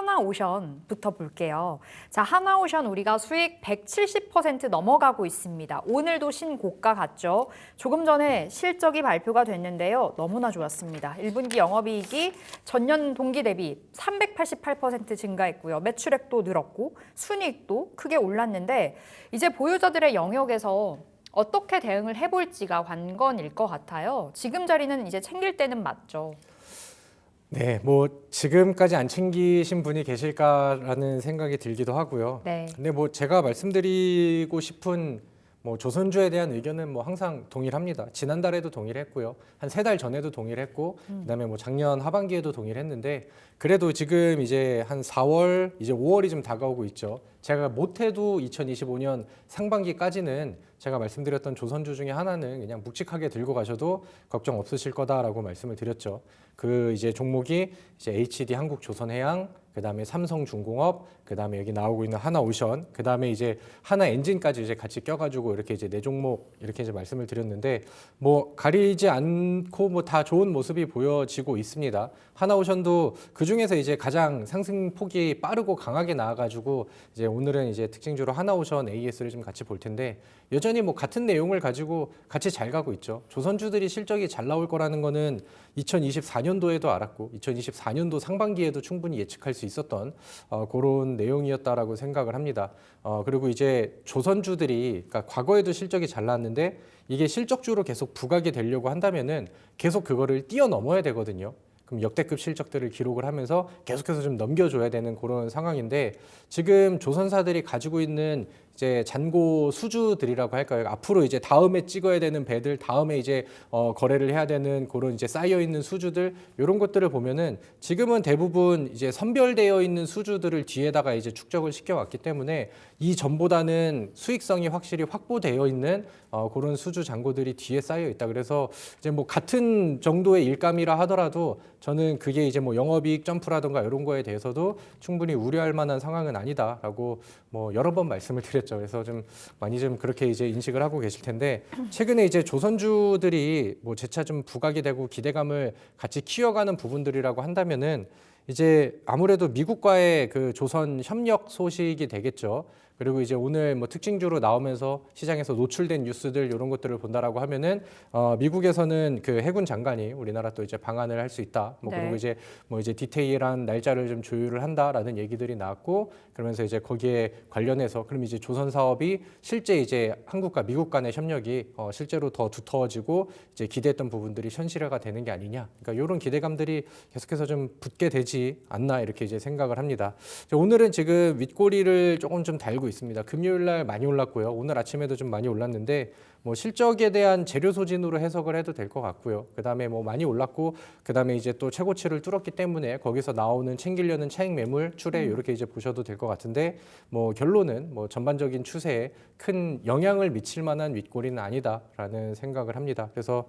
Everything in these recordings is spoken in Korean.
하나오션부터 볼게요. 자, 하나오션 우리가 수익 170% 넘어가고 있습니다. 오늘도 신고가 갔죠. 조금 전에 실적이 발표가 됐는데요. 너무나 좋았습니다. 1분기 영업이익이 전년 동기 대비 388% 증가했고요. 매출액도 늘었고 순이익도 크게 올랐는데 이제 보유자들의 영역에서 어떻게 대응을 해볼지가 관건일 것 같아요. 지금 자리는 이제 챙길 때는 맞죠. 네, 뭐 지금까지 안 챙기신 분이 계실까라는 생각이 들기도 하고요. 네. 근데 뭐 제가 말씀드리고 싶은 뭐 조선주에 대한 의견은 뭐 항상 동일합니다. 지난달에도 동일했고요. 한 3달 전에도 동일했고, 그다음에 뭐 작년 하반기에도 동일했는데 그래도 지금 이제 한 4월, 이제 5월이 좀 다가오고 있죠. 제가 못해도 2025년 상반기까지는 제가 말씀드렸던 조선주 중에 하나는 그냥 묵직하게 들고 가셔도 걱정 없으실 거다라고 말씀을 드렸죠. 그 이제 종목이 이제 HD 한국조선해양, 그다음에 삼성중공업, 그다음에 여기 나오고 있는 하나오션, 그다음에 이제 하나엔진까지 이제 같이 껴가지고 이렇게 이제 4종목 이렇게 이제 말씀을 드렸는데 뭐 가리지 않고 뭐 다 좋은 모습이 보여지고 있습니다. 하나오션도 그 중에서 이제 가장 상승폭이 빠르고 강하게 나와가지고 이제 오늘은 이제 특징주로 하나오션 AS를 좀 같이 볼 텐데 여전히 뭐 같은 내용을 가지고 같이 잘 가고 있죠. 조선주들이 실적이 잘 나올 거라는 거는 2024년도에도 알았고 2024년도 상반기에도 충분히 예측할 수 있었던 그런 내용이었다라고 생각을 합니다. 그리고 이제 조선주들이 그러니까 과거에도 실적이 잘 나왔는데 이게 실적주로 계속 부각이 되려고 한다면은 계속 그거를 뛰어넘어야 되거든요. 그럼 역대급 실적들을 기록을 하면서 계속해서 좀 넘겨줘야 되는 그런 상황인데 지금 조선사들이 가지고 있는 이제 잔고 수주들이라고 할까요? 앞으로 이제 다음에 찍어야 되는 배들, 다음에 이제 거래를 해야 되는 그런 이제 쌓여 있는 수주들 이런 것들을 보면은 지금은 대부분 이제 선별되어 있는 수주들을 뒤에다가 이제 축적을 시켜왔기 때문에 이 전보다는 수익성이 확실히 확보되어 있는 그런 수주 잔고들이 뒤에 쌓여 있다. 그래서 이제 뭐 같은 정도의 일감이라 하더라도 저는 그게 이제 뭐 영업이익 점프라든가 이런 거에 대해서도 충분히 우려할 만한 상황은 아니다라고 뭐 여러 번 말씀을 드렸죠. 그래서 좀 많이 좀 그렇게 이제 인식을 하고 계실 텐데 최근에 이제 조선주들이 뭐 재차 좀 부각이 되고 기대감을 같이 키워가는 부분들이라고 한다면은 이제 아무래도 미국과의 그 조선 협력 소식이 되겠죠. 그리고 이제 오늘 뭐 특징주로 나오면서 시장에서 노출된 뉴스들 이런 것들을 본다라고 하면은 미국에서는 그 해군 장관이 우리나라 또 이제 방한을 할 수 있다. 뭐 네. 그리고 이제 뭐 이제 디테일한 날짜를 좀 조율을 한다라는 얘기들이 나왔고 그러면서 이제 거기에 관련해서 그럼 이제 조선 사업이 실제 이제 한국과 미국 간의 협력이 실제로 더 두터워지고 이제 기대했던 부분들이 현실화가 되는 게 아니냐. 그러니까 이런 기대감들이 계속해서 좀 붙게 되지 않나 이렇게 이제 생각을 합니다. 오늘은 지금 윗꼬리를 조금 좀 달고 있습니다. 금요일 날 많이 올랐고요. 오늘 아침에도 좀 많이 올랐는데 뭐 실적에 대한 재료 소진으로 해석을 해도 될 것 같고요. 그다음에 뭐 많이 올랐고 그다음에 이제 또 최고치를 뚫었기 때문에 거기서 나오는 챙기려는 차익 매물 추례 이렇게 이제 보셔도 될 것 같은데 뭐 결론은 뭐 전반적인 추세에 큰 영향을 미칠 만한 윗꼬리는 아니다라는 생각을 합니다. 그래서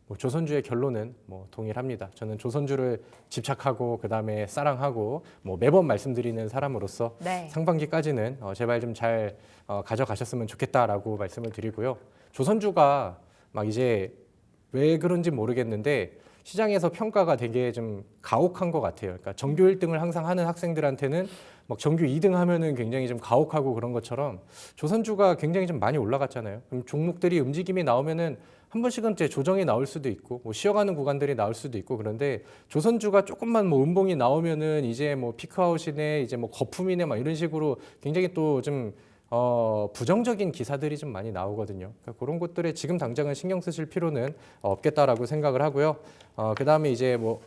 뭐 조선주의 결론은 뭐 동일합니다. 저는 조선주를 집착하고 그다음에 사랑하고 뭐 매번 말씀드리는 사람으로서 네. 상반기까지는 제발 좀 잘 가져가셨으면 좋겠다라고 말씀을 드리고요. 조선주가 막 이제 왜 그런지 모르겠는데 시장에서 평가가 되게 좀 가혹한 것 같아요. 그러니까 전교 1등을 항상 하는 학생들한테는 막 전교 2등 하면은 굉장히 좀 가혹하고 그런 것처럼 조선주가 굉장히 좀 많이 올라갔잖아요. 그럼 종목들이 움직임이 나오면은 한 번씩은 이제 조정이 나올 수도 있고 뭐 쉬어가는 구간들이 나올 수도 있고 그런데 조선주가 조금만 뭐 음봉이 나오면은 이제 뭐 피크아웃이네 이제 뭐 거품이네 막 이런 식으로 굉장히 또 좀 부정적인 기사들이 좀 많이 나오거든요. 그러니까 그런 것들에 지금 당장은 신경 쓰실 필요는 없겠다라고 생각을 하고요. 그다음에 이제 뭐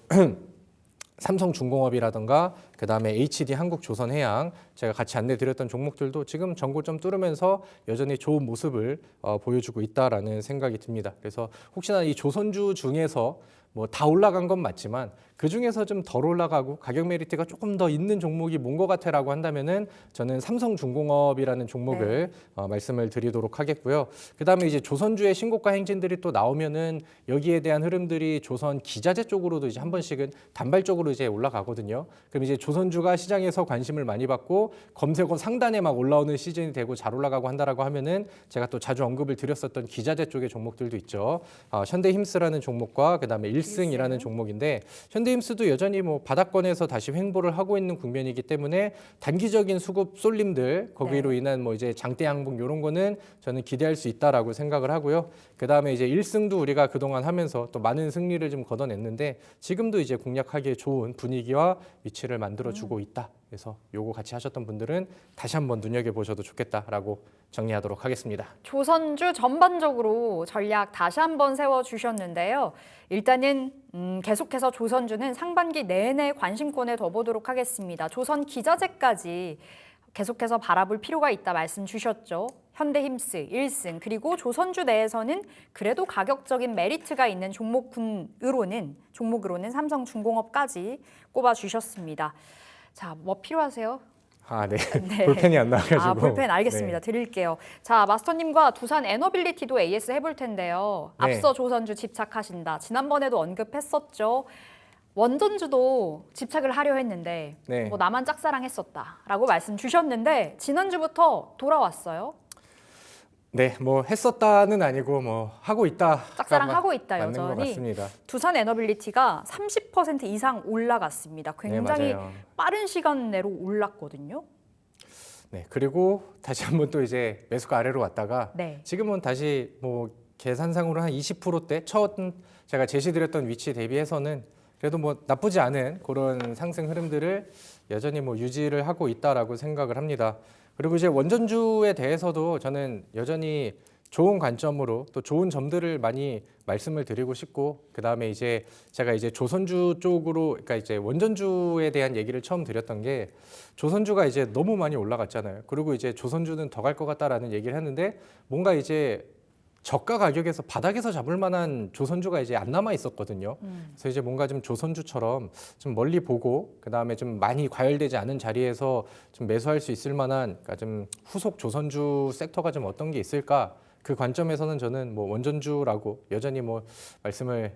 삼성중공업이라든가 그다음에 HD 한국조선해양 제가 같이 안내드렸던 종목들도 지금 전고점 뚫으면서 여전히 좋은 모습을 보여주고 있다라는 생각이 듭니다. 그래서 혹시나 이 조선주 중에서 뭐 다 올라간 건 맞지만 그 중에서 좀 덜 올라가고 가격 메리트가 조금 더 있는 종목이 뭔 것 같아라고 한다면은 저는 삼성중공업이라는 종목을 말씀을 드리도록 하겠고요. 그다음에 이제 조선주의 신고가 행진들이 또 나오면은 여기에 대한 흐름들이 조선 기자재 쪽으로도 이제 한 번씩은 단발적으로 이제 올라가거든요. 그럼 이제 조선주가 시장에서 관심을 많이 받고 검색어 상단에 막 올라오는 시즌이 되고 잘 올라가고 한다라고 하면은 제가 또 자주 언급을 드렸었던 기자재 쪽의 종목들도 있죠. 현대힘스라는 종목과 그다음에 1승이라는 종목인데 현대힘스도 여전히 뭐 바닥권에서 다시 횡보를 하고 있는 국면이기 때문에 단기적인 수급 쏠림들 거기로 네. 인한 뭐 이제 장대 양봉 이런 거는 저는 기대할 수 있다라고 생각을 하고요. 그다음에 이제 1승도 우리가 그동안 하면서 또 많은 승리를 좀 거둬냈는데 지금도 이제 공략하기에 좋은 분위기와 위치를 만들어주고 있다. 그래서 요거 같이 하셨던 분들은 다시 한번 눈여겨보셔도 좋겠다라고 정리하도록 하겠습니다. 조선주 전반적으로 전략 다시 한번 세워주셨는데요. 일단은 계속해서 조선주는 상반기 내내 관심권에 둬보도록 하겠습니다. 조선 기자재까지 계속해서 바라볼 필요가 있다 말씀 주셨죠. 현대힘스 1승 그리고 조선주 내에서는 그래도 가격적인 메리트가 있는 종목으로는 삼성중공업까지 꼽아주셨습니다. 자, 뭐 필요하세요? 아, 네. 네. 볼펜이 안 나와가지고. 아, 볼펜 알겠습니다. 네. 드릴게요. 자, 마스터님과 두산 에너빌리티도 AS 해볼 텐데요. 네. 앞서 조선주 집착하신다. 지난번에도 언급했었죠. 원전주도 집착을 하려 했는데 네. 뭐 나만 짝사랑했었다라고 말씀 주셨는데 지난주부터 돌아왔어요. 네, 뭐 했었다는 아니고 뭐 하고 있다. 짝사랑하고 있다 맞는 것 여전히. 같습니다. 두산 에너빌리티가 30% 이상 올라갔습니다. 굉장히 네, 맞아요. 빠른 시간 내로 올랐거든요. 네, 그리고 다시 한번 또 이제 매수가 아래로 왔다가 네. 지금은 다시 뭐 계산상으로 한 20%대 첫 제가 제시드렸던 위치 대비해서는 그래도 뭐 나쁘지 않은 그런 상승 흐름들을 여전히 뭐 유지를 하고 있다라고 생각을 합니다. 그리고 이제 원전주에 대해서도 저는 여전히 좋은 관점으로 또 좋은 점들을 많이 말씀을 드리고 싶고 그다음에 이제 제가 이제 조선주 쪽으로 그러니까 이제 원전주에 대한 얘기를 처음 드렸던 게 조선주가 이제 너무 많이 올라갔잖아요. 그리고 이제 조선주는 더 갈 것 같다라는 얘기를 했는데 뭔가 이제 저가 가격에서 바닥에서 잡을 만한 조선주가 이제 안 남아 있었거든요. 그래서 이제 뭔가 좀 조선주처럼 좀 멀리 보고 그다음에 좀 많이 과열되지 않은 자리에서 좀 매수할 수 있을 만한 그러니까 좀 후속 조선주 섹터가 좀 어떤 게 있을까? 그 관점에서는 저는 뭐 원전주라고 여전히 뭐 말씀을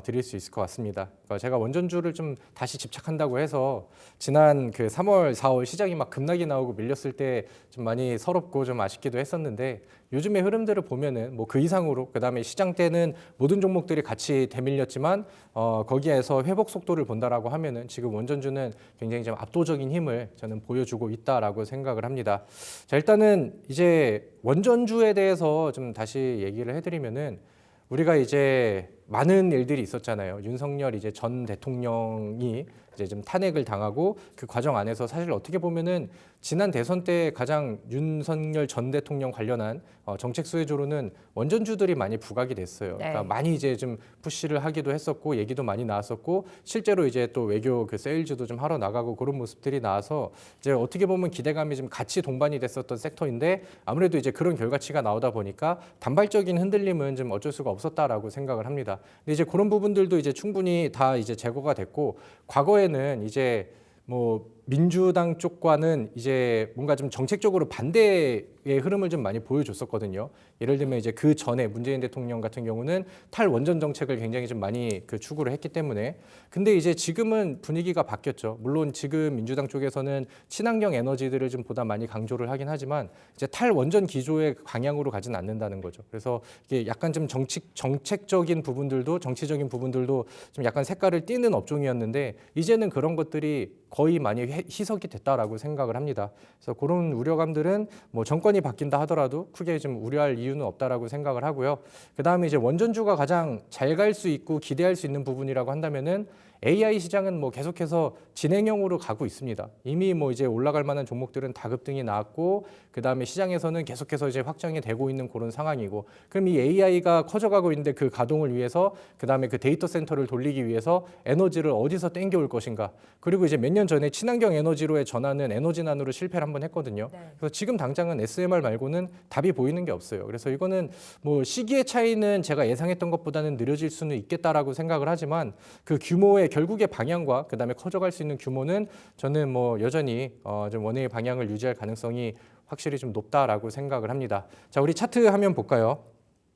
드릴 수 있을 것 같습니다. 그러니까 제가 원전주를 좀 다시 집착한다고 해서 지난 그 3월, 4월 시장이 막 급락이 나오고 밀렸을 때 좀 많이 서럽고 좀 아쉽기도 했었는데 요즘의 흐름들을 보면은 뭐 그 이상으로 그다음에 시장 때는 모든 종목들이 같이 대밀렸지만 거기에서 회복 속도를 본다라고 하면은 지금 원전주는 굉장히 좀 압도적인 힘을 저는 보여주고 있다라고 생각을 합니다. 자, 일단은 이제 원전주에 대해서 좀 다시 얘기를 해드리면은 우리가 이제 많은 일들이 있었잖아요. 윤석열 이제 전 대통령이 이제 좀 탄핵을 당하고 그 과정 안에서 사실 어떻게 보면은 지난 대선 때 가장 윤석열 전 대통령 관련한 정책 수혜주로는 원전주들이 많이 부각이 됐어요. 네. 그러니까 많이 이제 좀 푸시를 하기도 했었고 얘기도 많이 나왔었고 실제로 이제 또 외교 그 세일즈도 좀 하러 나가고 그런 모습들이 나와서 이제 어떻게 보면 기대감이 좀 같이 동반이 됐었던 섹터인데 아무래도 이제 그런 결과치가 나오다 보니까 단발적인 흔들림은 좀 어쩔 수가 없었다라고 생각을 합니다. 근데 이제 그런 부분들도 이제 충분히 다 이제 제거가 됐고 과거에는 이제 뭐 민주당 쪽과는 이제 뭔가 좀 정책적으로 반대의 흐름을 좀 많이 보여줬었거든요. 예를 들면 이제 그 전에 문재인 대통령 같은 경우는 탈원전 정책을 굉장히 좀 많이 그 추구를 했기 때문에 근데 이제 지금은 분위기가 바뀌었죠. 물론 지금 민주당 쪽에서는 친환경 에너지들을 좀 보다 많이 강조를 하긴 하지만 이제 탈원전 기조의 방향으로 가진 않는다는 거죠. 그래서 이게 약간 좀 정책적인 부분들도 정치적인 부분들도 좀 약간 색깔을 띠는 업종이었는데 이제는 그런 것들이 거의 많이 희석이 됐다라고 생각을 합니다. 그래서 그런 우려감들은 뭐 정권이 바뀐다 하더라도 크게 좀 우려할 이유는 없다라고 생각을 하고요. 그다음에 이제 원전주가 가장 잘 갈 수 있고 기대할 수 있는 부분이라고 한다면은 AI 시장은 뭐 계속해서 진행형으로 가고 있습니다. 이미 뭐 이제 올라갈 만한 종목들은 다 급등이 나왔고 그다음에 시장에서는 계속해서 이제 확장이 되고 있는 그런 상황이고 그럼 이 AI가 커져가고 있는데 그 가동을 위해서 그다음에 그 데이터 센터를 돌리기 위해서 에너지를 어디서 땡겨올 것인가 그리고 이제 몇 년 전에 친환경 에너지로의 전환은 에너지난으로 실패를 한번 했거든요. 네. 그래서 지금 당장은 SMR 말고는 답이 보이는 게 없어요. 그래서 이거는 뭐 시기의 차이는 제가 예상했던 것보다는 느려질 수는 있겠다라고 생각을 하지만 그 규모의 결국의 방향과 그다음에 커져갈 수 있는 규모는 저는 뭐 여전히 좀 원의 방향을 유지할 가능성이 확실히 좀 높다라고 생각을 합니다. 자, 우리 차트 화면 볼까요?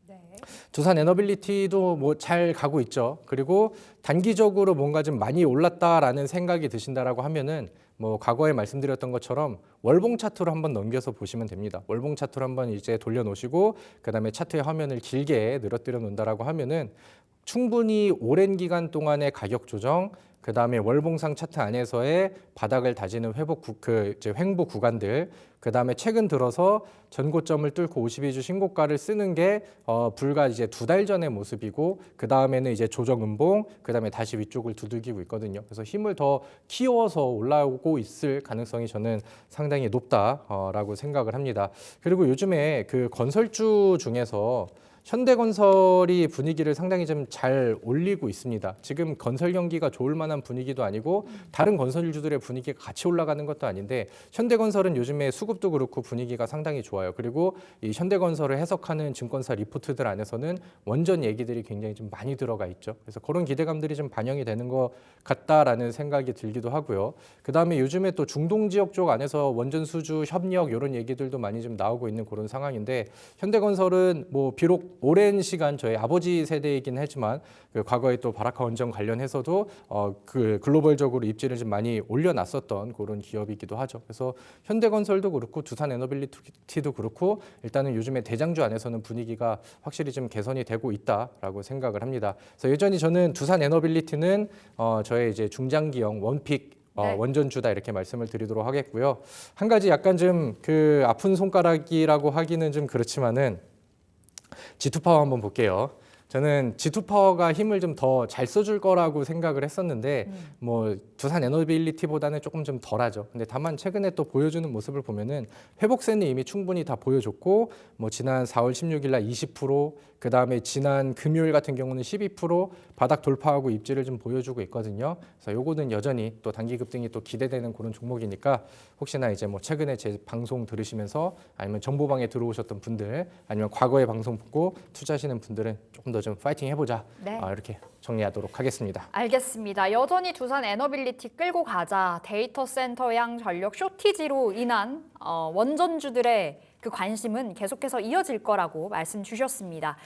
네. 두산 에너빌리티도 뭐 잘 가고 있죠. 그리고 단기적으로 뭔가 좀 많이 올랐다라는 생각이 드신다라고 하면은 뭐 과거에 말씀드렸던 것처럼 월봉 차트로 한번 넘겨서 보시면 됩니다. 월봉 차트로 한번 이제 돌려놓으시고 그다음에 차트의 화면을 길게 늘어뜨려 놓는다라고 하면은 충분히 오랜 기간 동안의 가격 조정, 그 다음에 월봉상 차트 안에서의 바닥을 다지는 횡보 구간들, 그 다음에 최근 들어서 전고점을 뚫고 52주 신고가를 쓰는 게 불과 이제 2달 전의 모습이고, 그 다음에는 이제 조정 음봉, 그 다음에 다시 위쪽을 두들기고 있거든요. 그래서 힘을 더 키워서 올라오고 있을 가능성이 저는 상당히 높다라고 생각을 합니다. 그리고 요즘에 그 건설주 중에서 현대건설이 분위기를 상당히 좀 잘 올리고 있습니다. 지금 건설 경기가 좋을 만한 분위기도 아니고 다른 건설주들의 분위기가 같이 올라가는 것도 아닌데, 현대건설은 요즘에 수급도 그렇고 분위기가 상당히 좋아요. 그리고 이 현대건설을 해석하는 증권사 리포트들 안에서는 원전 얘기들이 굉장히 좀 많이 들어가 있죠. 그래서 그런 기대감들이 좀 반영이 되는 것 같다라는 생각이 들기도 하고요. 그다음에 요즘에 또 중동 지역 쪽 안에서 원전 수주 협력 이런 얘기들도 많이 좀 나오고 있는 그런 상황인데, 현대건설은 뭐 비록 오랜 시간 저희 아버지 세대이긴 하지만 그 과거에 또 바라카 원전 관련해서도 그 글로벌적으로 입지를 좀 많이 올려놨었던 그런 기업이기도 하죠. 그래서 현대건설도 그렇고 두산에너빌리티도 그렇고 일단은 요즘에 대장주 안에서는 분위기가 확실히 좀 개선이 되고 있다라고 생각을 합니다. 그래서 여전히 저는 두산에너빌리티는 저의 이제 중장기형 원픽 네. 원전주다 이렇게 말씀을 드리도록 하겠고요. 한 가지 약간 좀 그 아픈 손가락이라고 하기는 좀 그렇지만은 G2파워 한번 볼게요. 저는 G2파워가 힘을 좀 더 잘 써줄 거라고 생각을 했었는데 뭐 두산 에너빌리티보다는 조금 좀 덜하죠. 근데 다만 최근에 또 보여주는 모습을 보면은 회복세는 이미 충분히 다 보여줬고, 뭐 지난 4월 16일 날 20%, 그 다음에 지난 금요일 같은 경우는 12% 바닥 돌파하고 입지를 좀 보여주고 있거든요. 그래서 요거는 여전히 또 단기 급등이 또 기대되는 그런 종목이니까 혹시나 이제 뭐 최근에 제 방송 들으시면서 아니면 정보방에 들어오셨던 분들 아니면 과거의 방송 보고 투자하시는 분들은 조금 더 좀 파이팅 해보자. 네. 이렇게 정리하도록 하겠습니다. 알겠습니다. 여전히 두산 에너빌리티 끌고 가자. 데이터 센터양 전력 쇼티지로 인한 원전주들의 그 관심은 계속해서 이어질 거라고 말씀 주셨습니다.